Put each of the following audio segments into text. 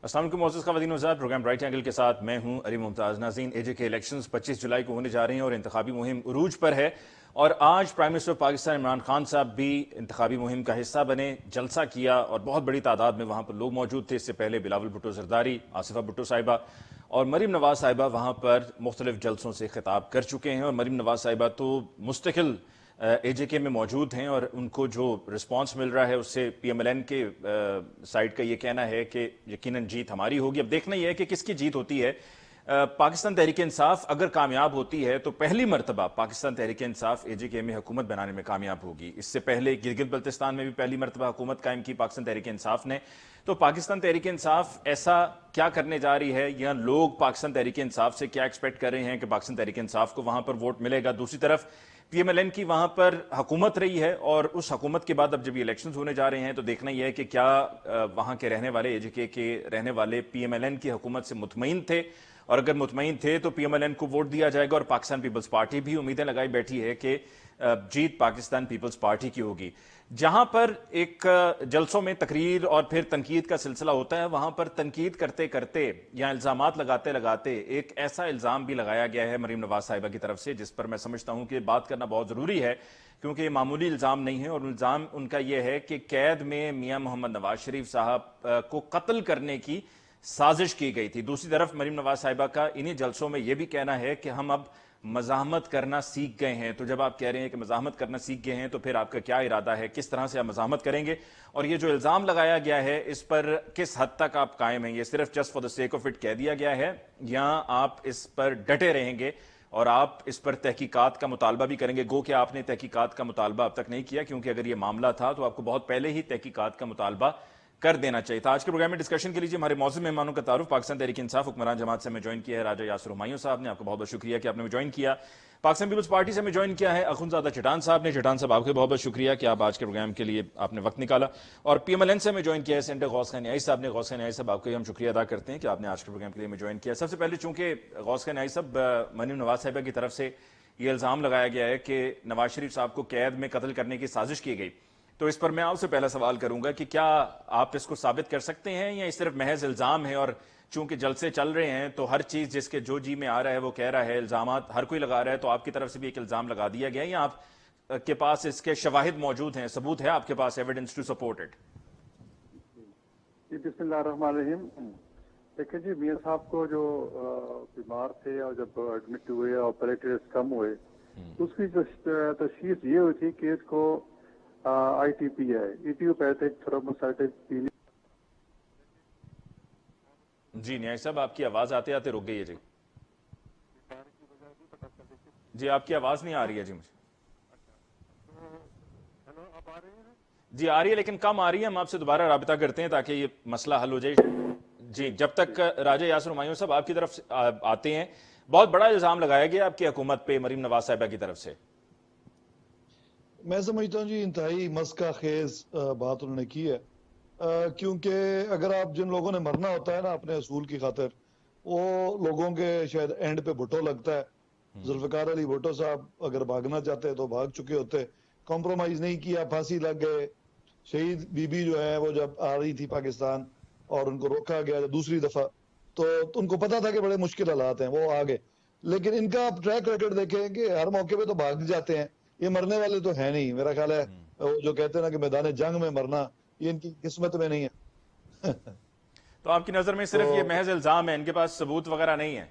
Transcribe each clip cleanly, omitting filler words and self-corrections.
अस्सलाम वालेकुम मोअज़्ज़ज़ ख़वातीन व हज़रात, प्रोग्राम राइट एंगल के साथ मैं हूं अली मुमताज़। नाज़रीन, एजे के इलेक्शंस 25 जुलाई को होने जा रहे हैं और इंतखाबी मुहिम उरूज पर है। और आज प्राइम मिनिस्टर पाकिस्तान इमरान खान साहब भी इंतखाबी मुहिम का हिस्सा बने, जलसा किया और बहुत बड़ी तादाद में वहाँ पर लोग मौजूद थे। इससे पहले बिलावल भुट्टो ज़रदारी, आसिफा भुट्टो साहिबा और मरीम नवाज साहिबा वहाँ पर मुख्तलिफ जलसों से खिताब कर चुके हैं। और मरीम नवाज साहिबा तो मुस्तकिल एजेके में मौजूद हैं और उनको जो रिस्पांस मिल रहा है उससे पीएमएलएन के साइड का ये कहना है कि यकीनन जीत हमारी होगी। अब देखना यह है कि किसकी जीत होती है। पाकिस्तान तहरीक इंसाफ अगर कामयाब होती है तो पहली मरतबा पाकिस्तान तहरीक इंसाफ एजेके में हुकूमत बनाने में कामयाब होगी। इससे पहले गिलगित बल्तिस्तान में भी पहली मरतबा हुकूमत कायम की पाकिस्तान तहरीक इंसाफ ने। तो पाकिस्तान तहरीक इंसाफ ऐसा क्या करने जा रही है या लोग पाकिस्तान तहरीक इंसाफ से क्या एक्सपेक्ट कर रहे हैं कि पाकिस्तान तहरीक इंसाफ को वहां पर वोट मिलेगा। दूसरी तरफ पीएमएलएन की वहां पर हुकूमत रही है और उस हुकूमत के बाद अब जब ये इलेक्शंस होने जा रहे हैं तो देखना यह है कि क्या वहां के रहने वाले एजेके के रहने वाले पीएमएलएन की हुकूमत से मुतमईन थे, और अगर मुतमईन थे तो पीएमएलएन को वोट दिया जाएगा। और पाकिस्तान पीपल्स पार्टी भी उम्मीदें लगाई बैठी है कि जीत पाकिस्तान पीपल्स पार्टी की होगी। जहां पर एक जलसों में तकरीर और फिर तनकीद का सिलसिला होता है, वहां पर तनकीद करते करते या इल्जामात लगाते लगाते एक ऐसा इल्जाम भी लगाया गया है मरीम नवाज साहिबा की तरफ से जिस पर मैं समझता हूं कि बात करना बहुत जरूरी है, क्योंकि ये मामूली इल्जाम नहीं है। और इल्जाम उनका यह है कि कैद में मियां मोहम्मद नवाज शरीफ साहब को कत्ल करने की साजिश की गई थी। दूसरी तरफ मरीम नवाज साहिबा का इन्हीं जलसों में यह भी कहना है कि हम अब मज़ाहमत करना सीख गए हैं। तो जब आप कह रहे हैं कि मज़ाहमत करना सीख गए हैं तो फिर आपका क्या इरादा है, किस तरह से आप मज़ाहमत करेंगे, और ये जो इल्ज़ाम लगाया गया है इस पर किस हद तक आप कायम हैं? ये सिर्फ just for the sake of it कह दिया गया है या आप इस पर डटे रहेंगे और आप इस पर तहकीकात का मुतालबा भी करेंगे? गो कि आपने तहकीकात का मुतालबा अब तक नहीं किया, क्योंकि अगर ये मामला था तो आपको बहुत पहले ही तहकीकात का मुतालबा कर देना चाहिए था। आज के प्रोग्राम में डिस्कशन के लिए हमारे मौजूद मेहमानों का तारुफ पाकिस्तान तहरीक इंसाफ हुक्मरान जमात से हमें ज्वाइन किया है राजा यासिर हुमायूं साहब ने। आपका बहुत बहुत शुक्रिया कि आपने ज्वाइन किया। पाकिस्तान पीपल्स पार्टी से हमें ज्वाइन किया है अखुनज़ादा चटान साहब ने। चटान साहब आपके बहुत बहुत शुक्रिया कि आप आज के प्रोग्राम के लिए आपने वक्त निकाला। और पीएमएलएन से हमें ज्वाइन किया है सेंटर गौस खान न्याई साहब ने। गौस खान न्याई साहब आपको हम शुक्रिया अदा करते हैं कि आपने आज के प्रोग्राम के लिए हमें ज्वाइन किया। सबसे पहले चूंकि गौस खान न्याई साहब मरीम नवाज साहिबा की तरफ से ये इल्ज़ाम लगाया गया है कि नवाज शरीफ साहब को कैद में कत्ल करने की साजिश की गई, तो इस पर मैं आपसे पहला सवाल करूंगा कि क्या आप इसको साबित कर सकते हैं या ये सिर्फ महज इल्जाम है? और चूंकि जलसे चल रहे हैं तो हर चीज जिसके जो जी में आ रहा है वो कह रहा है, इल्जामात हर कोई लगा रहा है, तो आपकी तरफ से भी एक इल्जाम लगा दिया गया है या आप के पास इसके शवाहिद मौजूद हैं, सबूत है आपके पास, एविडेंस टू सपोर्ट इट? जी बिस्मिल्लाहिर्रहमानिर्रहीम। देखिए जी, मियां साहब को जो बीमार थे और जब एडमिट हुए और प्लेटलेट्स कम हुए तो उसकी जो तशखीस ये हुई थी कि इसको आईटीपी है, इडियोपैथिक थ्रोम्बोसाइटिक पीली। जी न्याय साहब, आपकी आवाज आते आते रुक गई है जी। जी आपकी आवाज नहीं आ रही है जी मुझे। अब आ रही है? जी आ रही है लेकिन कम आ रही है। हम आपसे दोबारा राबिता करते हैं ताकि ये मसला हल हो जाए। जी, जब तक राजा यासिर हुमायूं साहब आपकी तरफ से आते हैं, बहुत बड़ा इल्जाम लगाया गया आपकी हुकूमत पे मरीम नवाज साहिबा की तरफ से। मैं समझता हूँ जी इंतहाई मस्का खेज बात उन्होंने की है, क्योंकि अगर आप जिन लोगों ने मरना होता है ना अपने असूल की खातिर, वो लोगों के शायद एंड पे भुट्टो लगता है। जुल्फिकार अली भुट्टो साहब अगर भागना चाहते तो भाग चुके होते, कॉम्प्रोमाइज नहीं किया, फांसी लग गए। शहीद बीबी जो है वो जब आ रही थी पाकिस्तान और उनको रोका गया जब दूसरी दफा, तो उनको पता था कि बड़े मुश्किल हालात हैं, वो आ गए। लेकिन इनका आप ट्रैक रिकॉर्ड देखें कि हर मौके पे तो भाग जाते हैं, ये मरने वाले तो है नहीं। मेरा ख्याल है वो जो कहते हैं ना कि मैदान जंग में मरना, ये इनकी किस्मत में नहीं है। तो आपकी नजर में सिर्फ ये महज इल्जाम है, इनके पास सबूत वगैरह नहीं है?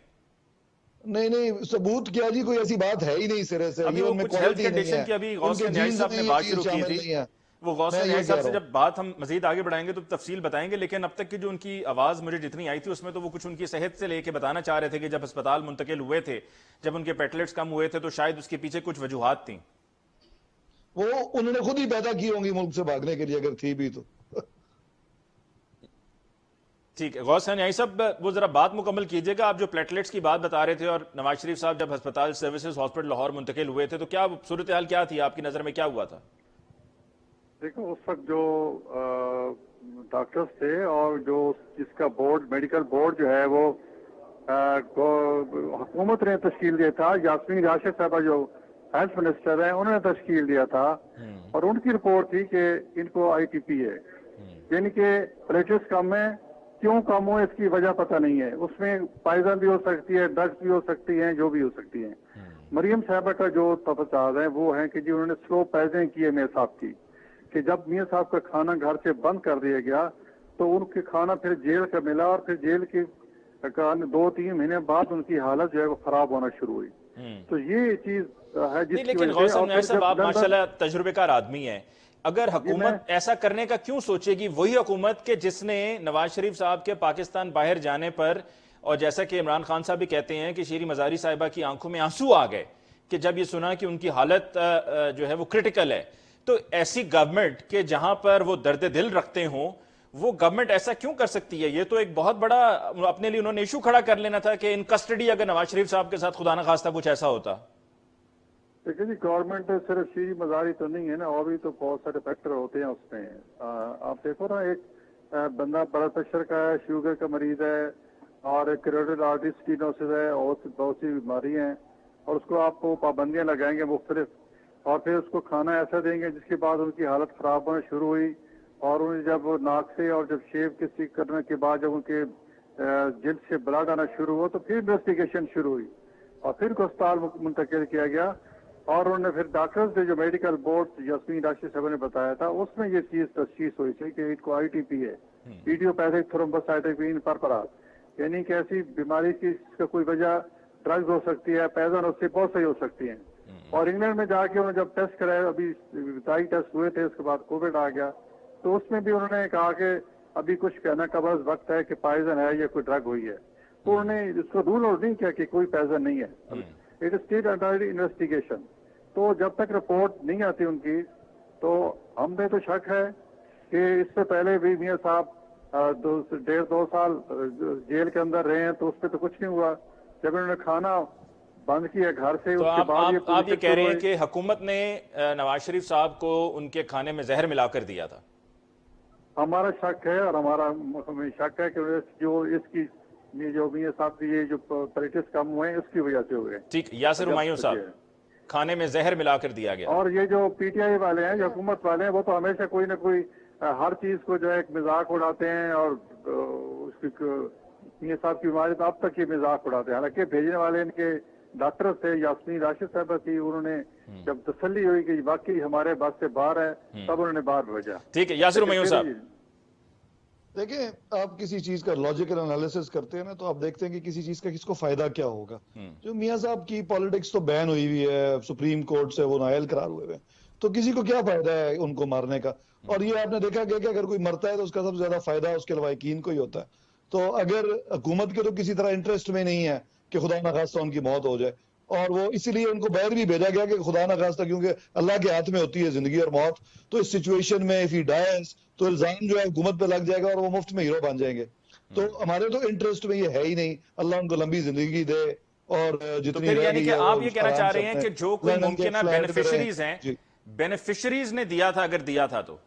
नहीं नहीं, सबूत क्या जी, कोई ऐसी बात है ही नहीं सिरे से। अभी वो कुछ हेल्थ कंडीशन की अभी गौस खान न्याई साहब ने बात शुरू की थी, वो गौस खान न्याई साहब से जब बात हम मजीद आगे बढ़ाएंगे तो तफसील बताएंगे। लेकिन अब तक की जो उनकी आवाज मुझे जितनी आई थी उसमें तो वो कुछ उनकी सेहत से लेके बताना चाह रहे थे कि जब अस्पताल मुंतकिल हुए थे, जब उनके पेटलेट्स कम हुए थे, तो शायद उसके पीछे कुछ वजूहात थी। वो उन्होंने खुद ही पैदा की होंगी मुल्क से भागने के लिए, अगर थी भी तो। ठीक है गौस खान न्याई साहब, वो जरा बात मुकम्मल कीजिएगा। आप जो प्लेटलेट्स की बात बता रहे थे और नवाज शरीफ साहब जब अस्पताल सर्विसेज हॉस्पिटल लाहौर मुंतकिल हुए थे, तो क्या सूरत हाल क्या थी आपकी नजर में, क्या हुआ था? देखो, उस वक्त जो डॉक्टर्स थे और जो जिसका बोर्ड, मेडिकल बोर्ड जो है वो हुकूमत ने तश्कील दिया था। यास्मीन राशिद साहबा जो हेल्थ मिनिस्टर है उन्होंने तश्कील दिया था और उनकी रिपोर्ट थी कि इनको आईटीपी है, यानी कि प्लेटलेट्स कम है, کیوں کم ہو اس کی وجہ پتہ نہیں ہے. اس میں پائزن بھی ہو سکتی ہے, ڈرگس بھی ہو سکتی ہیں, جو بھی ہو سکتی ہیں. مریم صاحبہ کا جو تفصیلات ہیں وہ ہیں کہ جی انہوں نے سلو پیزنگ کی ہے میاں صاحب کی, کہ جب میاں صاحب کا کھانا گھر سے بند کر دیا گیا تو ان کے کھانا پھر جیل کا ملا, اور پھر جیل کی 2-3 مہینے بعد ان کی حالت جو ہے وہ خراب ہونا شروع ہوئی. تو یہ چیز ہے جس کی لیکن وجہ غوث سے. نائب صاحب آپ ماشاءاللہ تجربے کار آدمی ہیں, اگر حکومت ایسا کرنے کا کیوں سوچے گی, وہی حکومت کہ جس نے نواز شریف صاحب کے پاکستان باہر جانے پر, اور جیسا کہ عمران خان صاحب بھی کہتے ہیں کہ شیری مزاری صاحبہ کی آنکھوں میں آنسو آ گئے کہ جب یہ سنا کہ ان کی حالت جو ہے وہ کرٹیکل ہے, تو ایسی گورنمنٹ کہ جہاں پر وہ درد دل رکھتے ہوں, وہ گورنمنٹ ایسا کیوں کر سکتی ہے؟ یہ تو ایک بہت بڑا اپنے لیے انہوں نے ایشو کھڑا کر لینا تھا کہ ان کسٹڈی اگر نواز شریف صاحب کے ساتھ خدا نہ خواستہ کچھ ایسا ہوتا. دیکھیں جی گورنمنٹ صرف شیری مزاری تو نہیں ہے نا, اور بھی تو بہت سارے فیکٹر ہوتے ہیں اس میں. آپ دیکھو نا, ایک بندہ بلڈ پریشر کا ہے, شوگر کا مریض ہے, اور کیروٹیڈ آرٹری اسٹینوسس ہے, اور بہت سی بیماری ہیں, اور اس کو آپ کو پابندیاں لگائیں گے مختلف, اور پھر اس کو کھانا ایسا دیں گے جس کے بعد ان کی حالت خراب ہونا شروع ہوئی, اور انہیں جب ناک سے اور جب شیو کسی کرنے کے بعد جب ان کے جلد سے بلڈ آنا شروع ہوا تو پھر انویسٹیگیشن شروع ہوئی, اور پھر کو اسپتال منتقل کیا گیا, اور انہوں نے پھر ڈاکٹر سے جو میڈیکل بورڈ یاسمین راشد صاحب نے بتایا تھا اس میں یہ چیز تشخیص ہوئی تھی کہ اس کو آئی ٹی پی ہے, ایڈیوپیتھک تھرومبوسائٹوپین پرپرا, یعنی کہ ایسی بیماری کی اس کا کوئی وجہ ڈرگز ہو سکتی ہے, پیزن اس سے بہت صحیح ہو سکتی ہیں. اور انگلینڈ میں جا کے انہوں نے جب ٹیسٹ کرایا, ابھی ابتدائی ٹیسٹ ہوئے تھے, اس کے بعد کووڈ آ گیا, تو اس میں بھی انہوں نے کہا کہ ابھی کچھ کہنا کا بس وقت ہے کہ پائزن ہے یا کوئی ڈرگ ہوئی ہے. تو انہوں نے اس کو رول آؤٹ نہیں کیا کہ کوئی پائزن نہیں ہے, it is still under investigation. تو جب تک رپورٹ نہیں آتی ان کی, تو ہم نے تو شک ہے کہ اس سے پہلے بھی میاں صاحب 1.5-2 سال جیل کے اندر رہے ہیں, تو اس پہ تو کچھ نہیں ہوا. جب انہوں نے کھانا بند کیا گھر سے, تو اس کے بعد آپ یہ کہہ رہے ہیں کہ حکومت نے نواز شریف صاحب کو ان کے کھانے میں زہر ملا کر دیا تھا؟ ہمارا شک ہے, اور ہمارا شک ہے کہ جو اس کی جو میاں صاحب کی یہ جو پریکٹس کم ہوئے ہیں اس کی وجہ سے ہوئے. ٹھیک, یاسر ہمایوں صاحب, کھانے میں زہر ملا کر دیا گیا. اور یہ جو پی ٹی آئی والے ہیں, جو حکومت والے ہیں, وہ تو ہمیشہ کوئی نہ کوئی ہر چیز کو جو ہے ایک مذاق اڑاتے ہیں, اور اس کی میاں صاحب کی بیماری تو اب تک یہ مذاق اڑاتے ہیں. حالانکہ بھیجنے والے ان کے ڈاکٹر تھے یاسمین راشد صاحبہ تھی, انہوں نے جب تسلی ہوئی کہ واقعی ہمارے بس سے باہر ہے, تب انہوں نے باہر بھیجا. ٹھیک ہے, یاسر ہمایوں صاحب, دیکھیں آپ کسی چیز کا لاجیکل انالیسس کرتے ہیں نا, تو آپ دیکھتے ہیں کہ کسی چیز کا کس کو فائدہ کیا ہوگا. جو میاں صاحب کی پالیٹکس تو بین ہوئی ہوئی ہے, سپریم کورٹ سے وہ نائل قرار ہوئے ہوئے, تو کسی کو کیا فائدہ ہے ان کو مارنے کا. اور یہ آپ نے دیکھا کہ اگر کوئی مرتا ہے تو اس کا سب سے زیادہ فائدہ اس کے لواحقین کو ہی ہوتا ہے. تو اگر حکومت کے تو کسی طرح انٹرسٹ میں نہیں ہے کہ خدا نخواستہ ان کی موت ہو جائے, اور وہ اسی لیے ان کو باہر بھی بھیجا گیا کہ خدا نخواستہ, کیونکہ اللہ کے ہاتھ میں ہوتی ہے زندگی اور موت, تو اس سچویشن میں if he dies تو الزام جو ہے حکومت پہ لگ جائے گا اور وہ مفت میں ہیرو بن جائیں گے. تو ہمارے تو انٹرسٹ میں یہ ہے ہی نہیں, اللہ ان کو لمبی زندگی دے, اور جتنی پھر یعنی کہ آپ یہ کہنا چاہ رہے ہیں کہ جو کوئی لندن کے ممکنہ فلیٹ پہ بینیفیشریز ہیں, جی. بینیفیشریز نے دیا تھا, اگر دیا تھا تو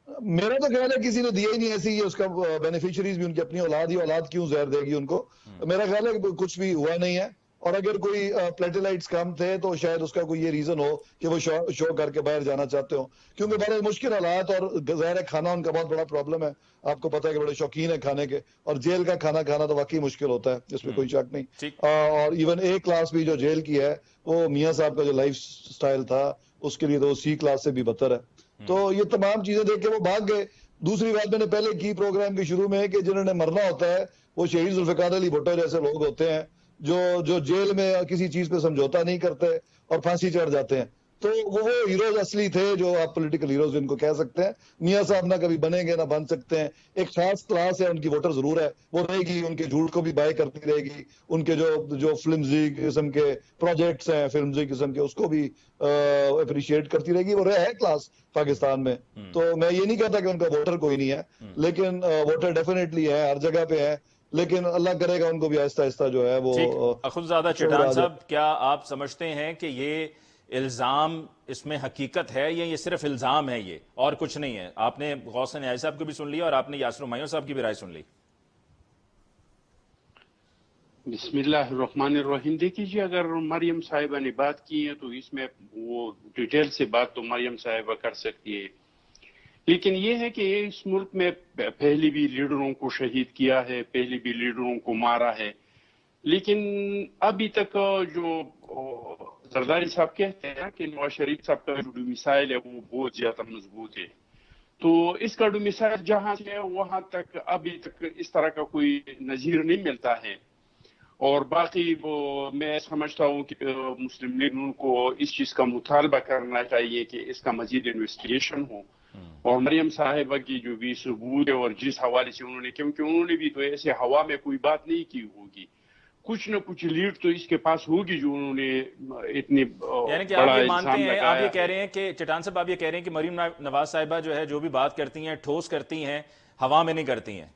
میرا تو خیال ہے کسی نے دیا ہی نہیں, ایسی ہی اس کا بینیفیشریز بھی ان کی اپنی اولاد ہی, اولاد کیوں زہر دے گی ان کو. میرا خیال ہے کہ کچھ بھی ہوا نہیں ہے, اور اگر کوئی پلیٹیلائٹس کم تھے تو شاید اس کا کوئی یہ ریزن ہو کہ وہ شو کر کے باہر جانا چاہتے ہو, کیونکہ بڑے مشکل حالات, اور ظاہر ہے کھانا ان کا بہت بڑا پرابلم ہے. آپ کو پتہ ہے کہ بڑے شوقین ہیں کھانے کے, اور جیل کا کھانا کھانا تو واقعی مشکل ہوتا ہے, اس میں کوئی شک نہیں. اور ایون اے کلاس بھی جو جیل کی ہے, وہ میاں صاحب کا جو لائف سٹائل تھا اس کے لیے تو سی کلاس سے بھی بدتر ہے. تو یہ تمام چیزیں دیکھ کے وہ بھاگ گئے. دوسری بات میں نے پہلے کی پروگرام کے شروع میں کہ جنہوں نے مرنا ہوتا ہے وہ شہید ذوالفقار علی بھٹو جیسے لوگ ہوتے ہیں, جو جیل میں کسی چیز پہ سمجھوتا نہیں کرتے اور پھانسی چڑھ جاتے ہیں. تو وہ ہیروز اصلی تھے جو آپ پولیٹیکل ہیروز ان کو کہہ سکتے ہیں. میاں صاحب نہ کبھی بنیں گے نہ بن سکتے ہیں. ایک خاص کلاس ہے ان کی, ووٹر ضرور ہے, وہ رہے گی, ان کے جھوٹ کو بھی بائی کرتی رہے گی, ان کے جو فلمزی قسم کے پروجیکٹس ہیں, فلمزی قسم کے, اس کو بھی اپریشیٹ کرتی رہے گی. وہ رہا ہے کلاس پاکستان میں. تو میں یہ نہیں کہتا کہ ان کا ووٹر کوئی نہیں ہے, لیکن ووٹر ڈیفینیٹلی ہے, ہر جگہ پہ ہے, لیکن اللہ کرے گا ان کو بھی آہستہ آہستہ جو ہے وہ. اخذزادہ چٹان صاحب, کیا آپ سمجھتے ہیں کہ یہ الزام اس میں حقیقت ہے یا یہ صرف الزام ہے, یہ اور کچھ نہیں ہے؟ آپ نے غوث نہیائی صاحب کو بھی سن لیا اور آپ نے یاسر ہمایوں صاحب کی بھی رائے سن لی. بسم اللہ الرحمن الرحیم. دیکھیے جی, اگر مریم صاحبہ نے بات کی ہے تو اس میں وہ ڈیٹیل سے بات تو مریم صاحبہ کر سکتی ہے, لیکن یہ ہے کہ اس ملک میں پہلے بھی لیڈروں کو شہید کیا ہے، پہلے بھی لیڈروں کو مارا ہے، لیکن ابھی تک جو زرداری صاحب کہتے ہیں کہ نواز شریف صاحب کا جو ڈومیسائل ہے وہ بہت زیادہ مضبوط ہے، تو اس کا ڈومیسائل جہاں سے ہے وہاں تک ابھی تک اس طرح کا کوئی نظیر نہیں ملتا ہے۔ اور باقی میں سمجھتا ہوں کہ مسلم لیگ نون کو اس چیز کا مطالبہ کرنا چاہیے کہ اس کا مزید انویسٹیگیشن ہو، اور مریم صاحبہ کی جو بھی ثبوت ہے اور جس حوالے سے انہوں نے، کیونکہ انہوں نے بھی تو ایسے ہوا میں کوئی بات نہیں کی ہوگی، کچھ نہ کچھ لیڈ تو اس کے پاس ہوگی جو انہوں نے اتنی یعنی کہ بڑا آپ یہ مانتے الزام ہیں، لگایا آپ یہ ہے۔ کہہ رہے ہیں کہ چٹان صاحب آپ یہ کہہ رہے ہیں کہ مریم نواز صاحبہ جو ہے جو بھی بات کرتی ہیں ٹھوس کرتی ہیں، ہوا میں نہیں کرتی ہیں؟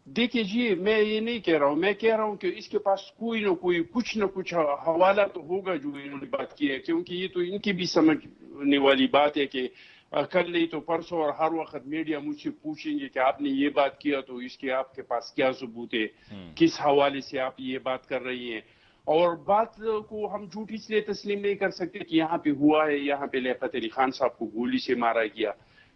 دیکھیے جی، میں یہ نہیں کہہ رہا ہوں، میں کہہ رہا ہوں کہ اس کے پاس کوئی نہ کوئی کچھ نہ کچھ حوالہ تو ہوگا جو انہوں نے بات کی ہے، کیونکہ یہ تو ان کی بھی سمجھنے والی بات ہے کہ کل نہیں تو پرسوں اور ہر وقت میڈیا مجھ سے پوچھیں گے کہ آپ نے یہ بات کیا تو اس کے آپ کے پاس کیا ثبوت ہے، کس حوالے سے آپ یہ بات کر رہی ہیں، اور بات کو ہم جھوٹ اس لیے تسلیم نہیں کر سکتے کہ یہاں پہ ہوا ہے، یہاں پہ لیاقت علی خان صاحب کو گولی سے مارا گیا،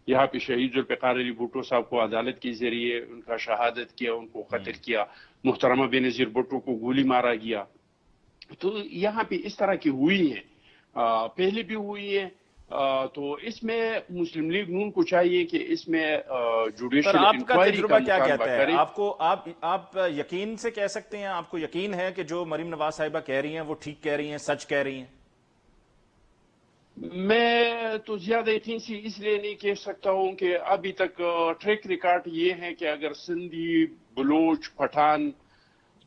یہاں پہ شہید ذوالفقار علی بھٹو صاحب کو عدالت کے ذریعے ان کا شہادت کیا، ان کو قتل کیا، محترمہ بینظیر بھٹو کو گولی مارا گیا، تو یہاں پہ اس طرح کی ہوئی ہیں، پہلے بھی ہوئی ہیں، تو اس میں مسلم لیگ نون کو چاہیے کہ اس میں پر جوڈیشل آپ کا انکوائری کا تجربہ کیا مطالبہ کہتا ہے؟ کرے۔ آپ یقین سے کہہ سکتے ہیں، آپ کو یقین ہے کہ جو مریم نواز صاحبہ کہہ رہی ہیں وہ ٹھیک کہہ رہی ہیں، سچ کہہ رہی ہیں؟ میں تو زیادہ یقین سے اس لیے نہیں کہہ سکتا ہوں کہ ابھی تک ٹریک ریکارڈ یہ ہے کہ اگر سندھی، بلوچ، پٹھان،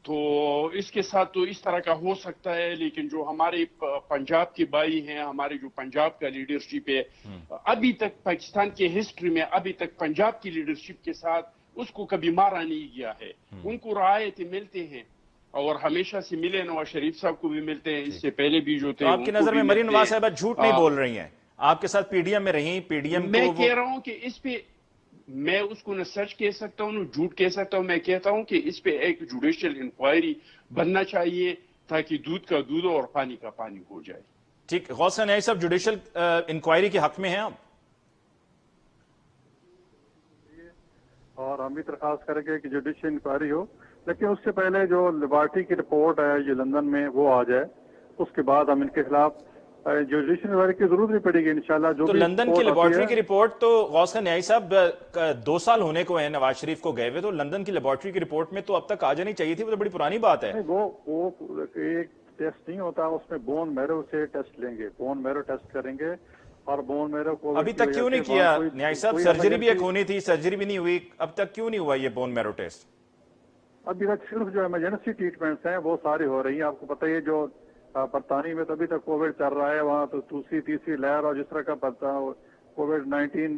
تو اس کے ساتھ تو اس طرح کا ہو سکتا ہے، لیکن جو ہمارے پنجاب کے بھائی ہیں، ہمارے جو پنجاب کا لیڈرشپ ہے، ابھی تک پاکستان کے ہسٹری میں ابھی تک پنجاب کی لیڈرشپ کے ساتھ اس کو کبھی مارا نہیں گیا ہے، ان کو رعایتیں ملتے ہیں، اور ہمیشہ سے ملے، نواز شریف صاحب کو بھی ملتے ہیں، اس سے پہلے بھی جو تو تھے آپ کی ان کو نظر بھی میں مریم ملتے نواز ہیں۔ صاحبہ جھوٹ نہیں بول رہی ہیں؟ آپ کے ساتھ پی ڈی ایم میں رہیں، پی ڈی ایم کو میں وہ کہہ رہا ہوں کہ اس پہ میں اس کو نہ سچ کہہ سکتا ہوں نہ جھوٹ کہہ سکتا ہوں، میں کہتا ہوں کہ اس پہ ایک جوڈیشل انکوائری بننا چاہیے تاکہ دودھ کا دودھ اور پانی کا پانی ہو جائے۔ ٹھیک، غوث نئی صاحب جوڈیشل انکوائری کے حق میں ہیں آپ؟ اور ہم بھی درخواست کریں گے کہ جوڈیشل انکوائری ہو، لیکن اس سے پہلے جو لیبارٹری کی رپورٹ ہے یہ لندن میں وہ آ جائے، اس کے بعد ہم ان کے خلاف جوڈیشل انکوائری کی ضرورت نہیں پڑے گی انشاءاللہ۔ جو تو بھی لندن کی رپورٹ آتی لیبارٹری ہے، کی رپورٹ تو غوث نئی صاحب 2 سال ہونے کو ہیں نواز شریف کو گئے ہوئے، تو لندن کی لیبارٹری کی رپورٹ میں تو اب تک آ جانی چاہیے تھی، وہ تو بڑی پرانی بات ہے۔ نہیں وہ ایک ٹیسٹ نہیں ہوتا، اس میں بون میرو سے ٹیسٹ لیں گے، بون میرو ٹیسٹ کریں گے، اور بون میرو کووڈ ابھی کی تک وجہ کیوں سے نہیں وہاں کیا نیائی صاحب؟ کوئی سرجری بھی ایک ایمرجنسی، ہونی تھی، سرجری بھی نہیں ہوئی، اب تک کیوں نہیں ہوا یہ بون میرو ٹیسٹ؟ ابھی تک صرف جو ایمرجنسی ٹریٹمنٹس ہیں وہ ساری ہو رہی ہیں۔ آپ کو پتہ ہے جو برطانیہ میں تو ابھی تک کووڈ چل رہا ہے، وہاں تو دوسری تیسری لہر، اور جس طرح کا کووڈ-19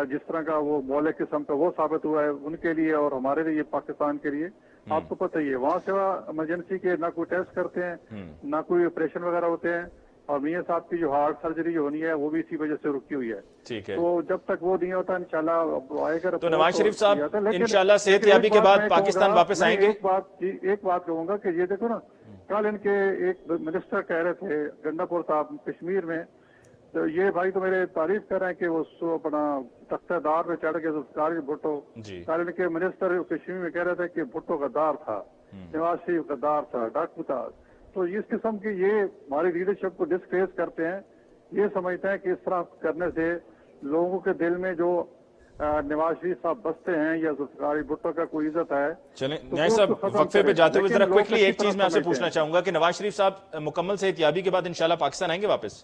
جس طرح کا وہ مولک قسم کا وہ ثابت ہوا ہے ان کے لیے اور ہمارے لیے، پاکستان کے لیے، آپ کو پتہ ہی ہے وہاں سے ایمرجنسی کے نہ کوئی ٹیسٹ کرتے ہیں نہ کوئی آپریشن وغیرہ ہوتے ہیں، اور میاں صاحب کی جو ہارٹ سرجری ہونی ہے وہ بھی اسی وجہ سے رکی ہوئی ہے۔ ٹھیک ہے، تو جب تک وہ نہیں ہوتا انشاءاللہ آئے گا تو رپورٹ نواز شریف صاحب آتا ہے، لیکن انشاءاللہ صحت یابی کے بعد پاکستان واپس آئیں گے؟ ایک بات کہوں گا کہ یہ دیکھو نا، کل ان کے ایک منسٹر کہہ رہے تھے گنڈا پور صاحب کشمیر میں، تو یہ بھائی تو میرے تعریف کر رہے ہیں کہ وہ اپنا تختہ دار پہ چڑھ کے ذوالفقار بھٹو، جی، کل ان کے منسٹر کشمیر میں کہہ رہے تھے کہ بھٹو غدار تھا، نواز شریف غدار تھا، ڈاکو تھا۔ تو اس قسم کی یہ ہماری لیڈرشپ کو ڈسکریس کرتے ہیں، یہ سمجھتے ہیں کہ اس طرح کرنے سے لوگوں کے دل میں جو نواز شریف صاحب بستے ہیں یا ذوالفقار بھٹو کا کوئی عزت ہے۔ چلیں نیائی صاحب وقفے پہ جاتے ہوئے ذرا کوئکلی ایک چیز میں آپ سے پوچھنا چاہوں گا کہ نواز شریف صاحب مکمل صحت یابی کے بعد انشاءاللہ پاکستان آئیں گے واپس؟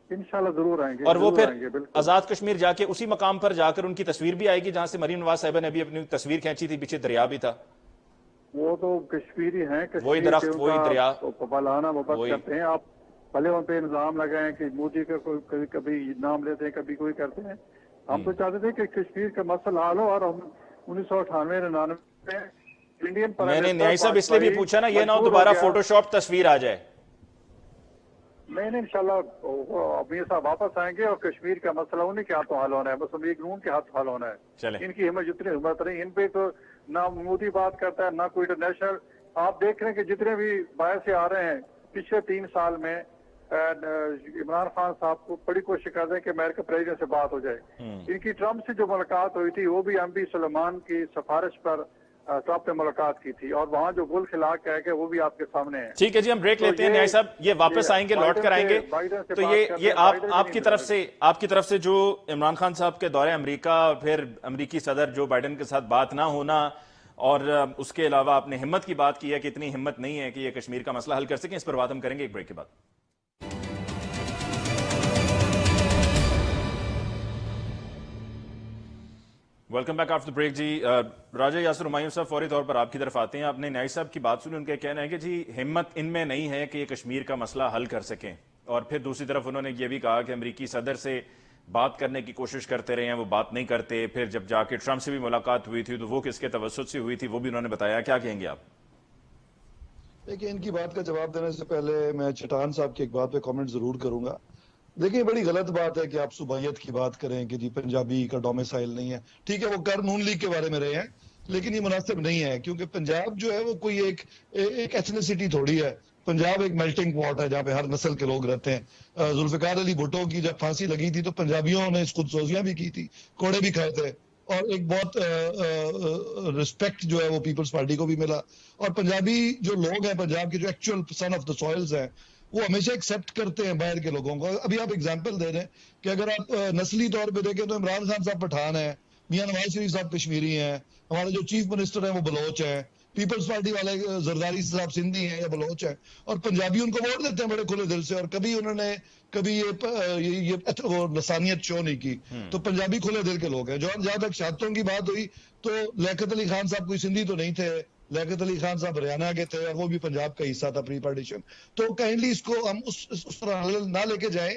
انشاءاللہ ضرور آئیں گے، اور وہ پھر بالکل آزاد کشمیر جا کے اسی مقام پر جا کر ان کی تصویر بھی آئے گی جہاں سے مریم نواز صاحبہ نے بھی اپنی تصویر کھینچی تھی، پیچھے دریا بھی تھا؟ وہ تو کشمیری ہیں، وہی کشمیر درخت، سے ان وہی دریا، کا پالانا محبت کرتے ہیں۔ آپ بھلے ان پہ الزام لگائیں کہ مودی کا کوئی کبھی نام لیتے ہیں کبھی کوئی کرتے ہیں، ہم تو چاہتے تھے کہ کشمیر کا مسئلہ حل ہو، اور ہم 1998-99 میں انڈین میں پرائم نے منسٹر نیائی صاحب اس لیے بھی پوچھا نا، یہ نہ ہو مجبور دوبارہ گیا۔ فوٹو شاپ تصویر آ جائے۔ نہیں انشاءاللہ امیر صاحب واپس آئیں گے، اور کشمیر کا مسئلہ انہیں کے ہاتھوں حل ہونا ہے، مسلم لیگ نون کے ہاتھ حل ہونا ہے۔ چلیں ان کی ہمت جتنی ہمت نہیں، ان پہ تو نہ مودی بات کرتا ہے نہ کوئی انٹرنیشنل۔ آپ دیکھ رہے ہیں کہ جتنے بھی باہر سے آ رہے ہیں پچھلے 3 سال میں इमरान खान साहब को बड़ी कोशिश कर रहे हैं कि अमेरिका प्रेसिडेंट से बात हो जाए। इनकी ट्रंप से जो मुलाकात हुई थी वो भी एमपी सुलेमान की सिफारिश पर ट्रंप ने मुलाकात की थी, और वहाँ जो गुल खिला के है वो भी आपके सामने है। ठीक है जी, हम ब्रेक लेते हैं न्याय साहब, ये वापस आएंगे, लौट कर आएंगे। तो ये आपकी तरफ से जो इमरान खान साहब के दौरे अमेरिका और फिर अमेरिकी सदर जो बाइडेन के साथ बात ना होना, और उसके अलावा आपने हिम्मत की बात की है कि इतनी हिम्मत नहीं है कि ये कश्मीर का मसला हल कर सकें, इस पर बात हम करेंगे एक ब्रेक के बाद। वेलकम बैक आफ्टर ब्रेक जी। राजा यासिर हुमायूं साहब, फौरी तौर पर आपकी तरफ आते हैं। आपने न्याय साहब की बात सुनी, उनका कहना है कि जी हिम्मत इनमें नहीं है कि ये कश्मीर का मसला हल कर सकें, और फिर दूसरी तरफ उन्होंने ये भी कहा कि अमेरिकी सदर से बात करने की कोशिश करते रहे हैं, वो बात नहीं करते। फिर जब जाके ट्रंप से भी मुलाकात हुई थी तो वो किसके तवज्जुह से हुई थी वो भी उन्होंने बताया। क्या कहेंगे आप? देखिए, इनकी बात का जवाब देने से पहले मैं चट्टान साहब की एक बात पे कमेंट जरूर करूंगा। देखिए, बड़ी गलत बात है कि आप सुबैयत की बात करें कि जी पंजाबी का डोमिसाइल नहीं है। ठीक है, वो कर नून लीग के बारे में रहे हैं, लेकिन ये मुनासिब नहीं है, क्योंकि पंजाब जो है वो कोई एक एथनिसिटी थोड़ी है। पंजाब एक मेल्टिंग पॉट है जहाँ पे हर नस्ल के लोग रहते हैं। जुल्फिकार अली भुट्टो की जब फांसी लगी थी तो पंजाबियों ने खुदसोजियां भी की थी, कोड़े भी खाए थे, और एक बहुत रिस्पेक्ट जो है वो पीपल्स पार्टी को भी मिला। और पंजाबी जो लोग हैं, पंजाब के जो actual son of the soils हैं, वो हमेशा एक्सेप्ट करते हैं बाहर के लोगों को। अभी आप एग्जांपल दे रहे हैं कि अगर आप नस्ली तौर पे देखें तो इमरान खान साहब पठान है, मियां नवाज शरीफ साहब कश्मीरी हैं, हमारे जो चीफ मिनिस्टर हैं वो बलोच हैं, पीपल्स पार्टी वाले जरदारी साहब सिंधी हैं या बलोच हैं, और पंजाबी उनको वोट देते हैं बड़े खुले दिल से, और कभी उन्होंने ये लसानियत शो नहीं की। तो पंजाबी खुले दिल के लोग हैं। जहां तक शहादतों की बात हुई तो लियाकत अली खान साहब कोई सिंधी तो नहीं थे, लियाकत अली खान साहब हरियाणा के थे और वो भी पंजाब का हिस्सा था प्री पार्टीशन। तो काइंडली इसको हम उस तरह ना लेके जाए।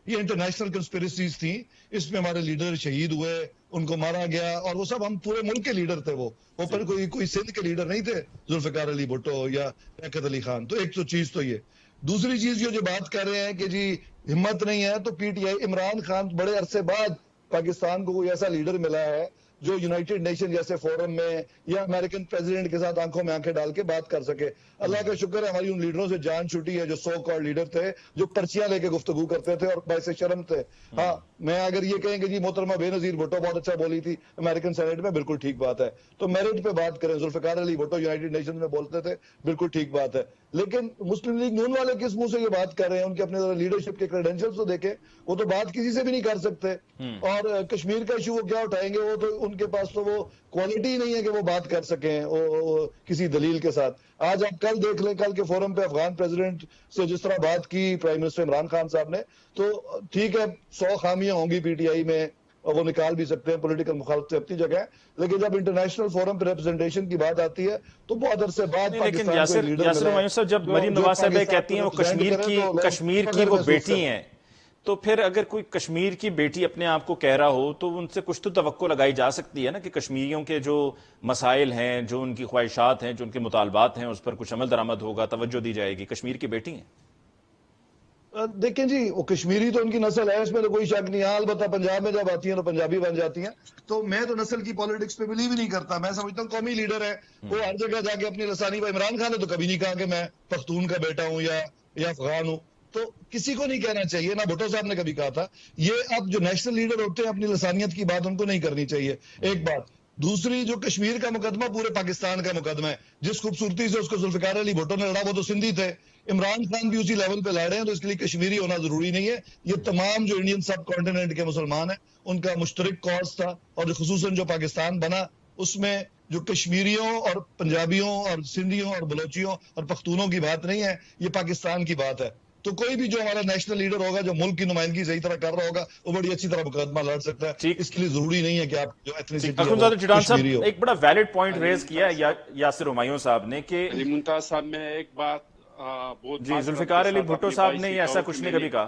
ये इंटरनेशनल कंस्पिरेसीज थी, इसमें हमारे लीडर शहीद हुए, उनको मारा गया, और वो सब हम पूरे मुल्क के लीडर थे। वो पर कोई सिंध के लीडर नहीं थे, जुल्फिकार अली भुट्टो या लियाकत अली खान। तो एक तो चीज तो ये। दूसरी चीज जो बात कर रहे हैं कि जी हिम्मत नहीं है, तो पीटीआई इमरान खान बड़े अरसे बाद पाकिस्तान को कोई ऐसा लीडर मिला है जो यूनाइटेड नेशन जैसे फोरम में या अमेरिकन प्रेसिडेंट के साथ आंखों में आंखें डाल के बात कर सके। अल्लाह का शुक्र है हमारी उन लीडरों से जान छूटी है जो सो कॉल्ड लीडर थे, जो पर्चियां लेके गुफ्तगू करते थे और वैसे शर्म थे। हाँ, मैं अगर ये कहें कि जी मोहतरमा बेनजीर भुट्टो बहुत अच्छा बोली थी अमेरिकन सेनेट में, बिल्कुल ठीक बात है। तो मेरिट पे बात करें, जुल्फिकार अली भुट्टो यूनाइटेड नेशन में बोलते थे, बिल्कुल ठीक बात है। लेकिन मुस्लिम लीग नून वाले किस मुंह से ये बात कर रहे हैं? उनके अपने लीडरशिप के क्रेडेंशियल्स तो देखें, वो तो बात किसी से भी नहीं कर सकते। और कश्मीर का इशू वो क्या उठाएंगे? वो तो उनके पास तो वो क्वालिटी नहीं है कि वो बात कर सकें किसी दलील के साथ। आज आप कल देख लें, कल के फोरम पे अफगान प्रेसिडेंट से जिस तरह बात की प्राइम मिनिस्टर इमरान खान साहब ने, तो ठीक है 100 खामियां होंगी पीटीआई में और वो निकाल भी सकते हैं, पॉलिटिकल मुखालफत अपनी जगह है, लेकिन जब इंटरनेशनल फोरम पे रिप्रेजेंटेशन की बात आती है तो बहुत अरसे बाद लेकिन यासिर हुमायूं साहब, जब मरीम नवाज साहब कहती हैं वो कश्मीर की वो बेटी हैं, तो फिर अगर कोई कश्मीर की बेटी अपने आप को कह रहा हो तो उनसे कुछ तो तवक्को लगाई जा सकती है ना कि कश्मीरियों के जो मसाइल हैं, जो उनकी ख्वाहिशात हैं, जो उनके मुतालबात हैं, उस पर कुछ अमल दरामद होगा, तवज्जो दी जाएगी। कश्मीर की बेटी हैं। देखें जी, वो कश्मीरी तो उनकी नस्ल है, इसमें तो कोई शक नहीं है। अलबत्ता पंजाब में जब आती है तो पंजाबी बन जाती हैं। तो मैं तो नस्ल की पॉलिटिक्स पे बिलीव ही नहीं करता। मैं समझता हूँ कौमी लीडर है, वो हर जगह जाके अपनी लसानी पर। इमरान खान ने तो कभी नहीं कहा कि मैं पख्तून का बेटा हूँ या अफगान हूँ, तो किसी को नहीं कहना चाहिए। ना भुट्टो साहब ने कभी कहा था। ये अब जो नेशनल लीडर होते हैं अपनी लसानियत की बात उनको नहीं करनी चाहिए, एक बात। दूसरी, जो कश्मीर का मुकदमा पूरे पाकिस्तान का मुकदमा है। जिस खूबसूरती से उसको जुल्फिकार अली भुट्टो ने लड़ा वो तो सिंधी थे, इमरान खान भी उसी लेवल पे लड़ रहे हैं, तो इसके लिए कश्मीरी होना जरूरी नहीं है। ये तमाम जो इंडियन सब कॉन्टिनेंट के मुसलमान हैं उनका मुश्तरक कॉज था, और जो खुसूसन जो पाकिस्तान बना उसमें जो कश्मीरियों और पंजाबियों और सिंधियों और बलोचियों और पख्तूनों की बात नहीं है, ये पाकिस्तान की बात है। तो कोई भी जो हमारा नेशनल लीडर होगा, जो मुल्क की नुमाइंदगी सही तरह कर रहा होगा, वो बड़ी अच्छी तरह मुकदमा लड़ सकता है। इसके लिए जरूरी नहीं है कि आप जो एथनिसिटी कश्मीरी हो। एक बड़ा वैलिड पॉइंट रेज किया यासिर हुमायूं साहब ने कि मुमताज साहब, में एक बात जी, जुल्फिकार अली भुट्टो साहब ने ऐसा कुछ नहीं कभी कहा।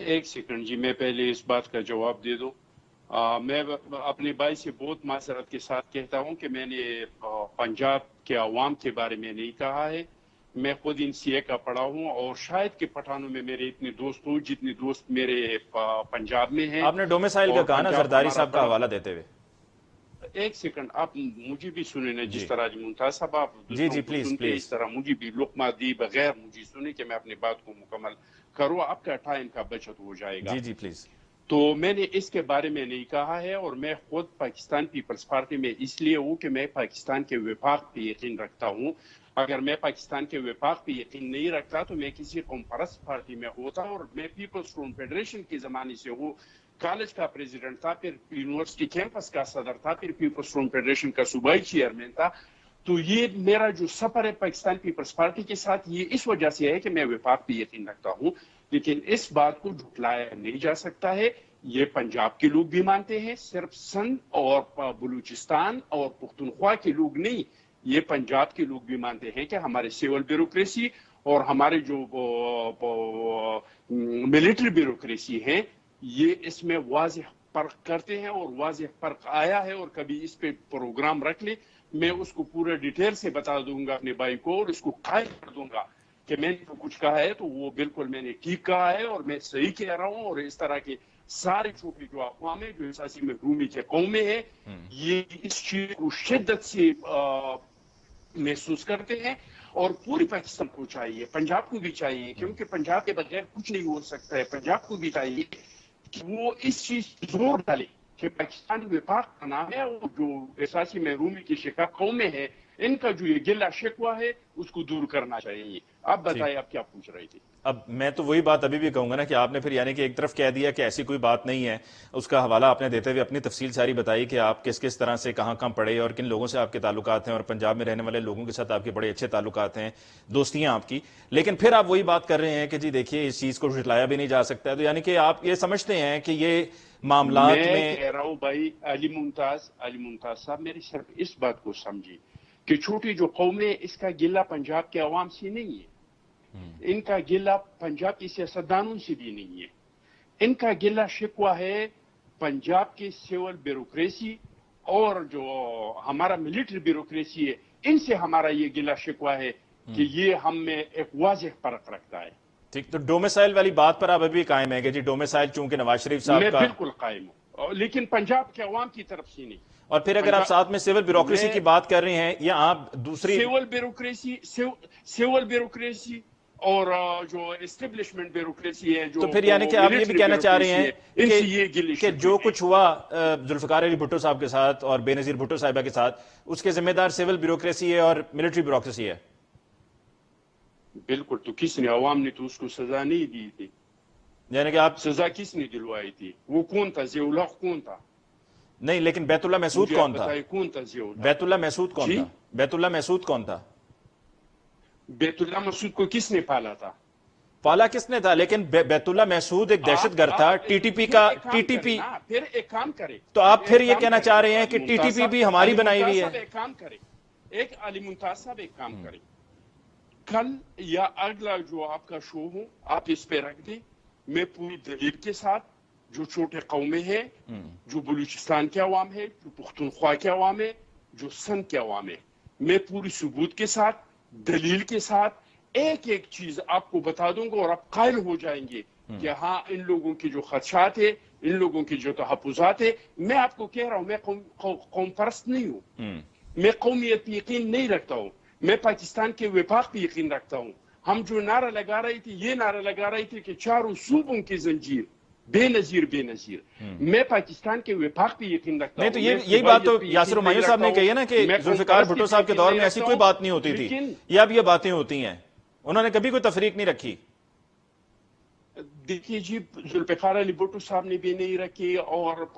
एक सेकंड जी, मैं पहले इस बात का जवाब दे दूं। मैं अपने भाई से बहुत माजरत के साथ कहता हूं कि मैंने पंजाब के अवाम के बारे में नहीं कहा है। मैं खुद NCA का पढ़ा हूं, और शायद के पठानों में मेरे इतने दोस्त हो जितने दोस्त मेरे पंजाब में हैं। आपने डोमिसाइल का कहा ना जरदारी साहब का हवाला देते हुए। एक सेकंड, आप मुझे भी सुने ना, जिस तरह जी मुमताज साहब आप जी जी प्लीज सुनते प्लीज इस तरह मुझे भी लुकमा दी बगैर मुझे सुने कि मैं अपनी बात को मुकम्मल करूँ, आपका टाइम का बचत हो जाएगा। जी जी प्लीज। तो मैंने इसके बारे में नहीं कहा है, और मैं खुद पाकिस्तान पीपल्स पार्टी में इसलिए हूँ कि मैं पाकिस्तान के विफाक पे यकीन रखता हूँ। अगर मैं पाकिस्तान के विफाक पे यकीन नहीं रखता तो मैं किसी कौम परस्त पार्टी में होता, और मैं पीपल्स फ्रंट फेडरेशन के ज़माने से हूँ, कॉलेज का प्रेसिडेंट था, फिर यूनिवर्सिटी कैंपस का सदर था, फिर पीपल्स फ्रंट फेडरेशन का सूबाई चेयरमैन था। तो ये मेरा जो सफर है पाकिस्तान पीपल्स पार्टी के साथ, ये इस वजह से है कि मैं विफाक पे यकीन रखता हूँ। लेकिन इस बात को झुटलाया नहीं जा सकता है, ये पंजाब के लोग भी मानते हैं, सिर्फ सिंध और बलूचिस्तान और पुख्तनख्वा के लोग नहीं, ये पंजाब के लोग भी मानते हैं कि हमारे सिविल ब्यूरोक्रेसी और हमारे जो मिलिट्री ब्यूरोक्रेसी हैं, ये इसमें वाज़ेह फर्क करते हैं, और वाज़ेह फर्क आया है। और कभी इस पे प्रोग्राम रख ले, मैं उसको पूरे डिटेल से बता दूंगा अपने भाई को, और इसको कायम कर दूंगा कि मैंने जो कुछ कहा है तो वो बिल्कुल मैंने ठीक कहा है और मैं सही कह रहा हूँ। और इस तरह के सारे छोटे जो अक़वाम है जो इसासी महरूमी के कौमें हैं, ये इस चीज को शिद्दत से महसूस करते हैं, और पूरी पाकिस्तान को चाहिए, पंजाब को भी चाहिए, क्योंकि पंजाब के बगैर कुछ नहीं हो सकता है। पंजाब को भी चाहिए कि वो इस चीज पर जोर डाले कि पाकिस्तान विफाक का नाम है, और जो इसासी महरूमी की शिकार कौमें हैं, इनका जो ये गिला शिकवा है उसको दूर करना चाहिए। आप बताइए, आप क्या पूछ रहे थे? अब मैं तो वही बात अभी भी कहूंगा ना कि आपने फिर यानी कि एक तरफ कह दिया कि ऐसी कोई बात नहीं है, उसका हवाला आपने देते हुए अपनी तफसील सारी बताई कि आप किस किस तरह से कहाँ कहाँ पढ़े और किन लोगों से आपके ताल्लुकात हैं, और पंजाब में रहने वाले लोगों के साथ आपके बड़े अच्छे ताल्लुकात हैं, दोस्तियां आपकी। लेकिन फिर आप वही बात कर रहे हैं कि जी देखिए इस चीज को झुटलाया भी नहीं जा सकता है, तो यानी कि आप ये समझते हैं कि ये मामलात में। मैं कह रहा हूँ भाई अली मुमताज साहब, मेरी सिर्फ इस बात को समझिए कि छोटी जो कौमें, इसका गिला पंजाब के अवाम से नहीं है, इनका गिला पंजाब की सियासतदानों से भी नहीं है, इनका गिला शिकवा है पंजाब की सिविल ब्यूरोक्रेसी और जो हमारा मिलिट्री ब्यूरोक्रेसी है, इनसे हमारा ये गिला शिकवा है कि ये हम में एक वाज़ेह फर्क रखता है। ठीक, तो डोमिसाइल वाली बात पर आप अभी कायम है कि जी डोमिसाइल चूंकि नवाज शरीफ साहब मैं का। बिल्कुल कायम हूँ, लेकिन पंजाब के अवाम की तरफ से नहीं। और फिर अगर आप साथ में सिविल ब्यूरोक्रेसी की बात कर रहे हैं, या आप दूसरी सिविल ब्यूरोक्रेसी और जो एस्टेब्लिशमेंट ब्यूरोक्रेसी है, जो तो फिर यानी कि आप ये भी कहना चाह रहे हैं कि जो कुछ हुआ जुल्फिकार अली भुट्टो साहब के साथ और बेनजीर भुट्टो साहिबा के साथ, उसके जिम्मेदार सिविल ब्यूरोक्रेसी है और मिलिट्री ब्यूरोक्रेसी है? बिल्कुल। तो किसने, अवाम ने तो उसको सजा नहीं दी थी। यानी कि आप सजा किसने दिलवाई थी? वो कौन था? ज़िया-उल-हक कौन था? नहीं, लेकिन बैतुल्ला महसूद कौन था? कौन था ज़िया-उल-हक? बैतुल्ला महसूद कौन था? बैतुल्ला महसूद कौन था? बैतुल्ला महसूद को किसने पाला था? पाला किसने था? लेकिन बैतुल्ला महसूद एक दहशतगर्द था, टीटीपी का। टीटीपी फिर एक काम करे, तो आप फिर ये कहना चाह रहे हैं कि टीटीपी भी हमारी बनाई हुई है? एक काम करे, एक अली मुमताज साहब एक काम करे, कल या अगला जो आपका शो हो आप इस पे रख दें, मैं पूरी दलील के साथ, जो छोटे कौमें हैं, जो बलूचिस्तान के अवाम है, जो पुख्तनख्वा के अवाम है, जो सिंध के अवाम है, मैं पूरी सबूत के साथ, दलील के साथ एक एक चीज आपको बता दूंगा, और आप कायल हो जाएंगे कि हाँ, इन लोगों की जो खदशात है, इन लोगों की जो तहफ़्फ़ुज़ात है। मैं आपको कह रहा हूं, मैं कौम परस्त नहीं हूं, मैं कौमियत पे यकीन नहीं रखता हूं, मैं पाकिस्तान के विफाक पे यकीन रखता हूं। हम जो नारा लगा रहे थे, ये नारा लगा रहे थे कि चारों सूबों की जंजीर बेनजीर बेनजीर। मैं पाकिस्तान के विफाक पे यकीन रखता हूं। नहीं, तो यही बात तो यासिर हुमायूं साहब ने कही है ना कि जुल्फिकार भुट्टो साहब के दौर में ऐसी कोई बात नहीं होती थी, या अब ये बातें होती हैं। उन्होंने कभी कोई तफरीक नहीं रखी। देखिए जी, जुल्फिकार अली भुट्टो साहब ने भी नहीं रखी, और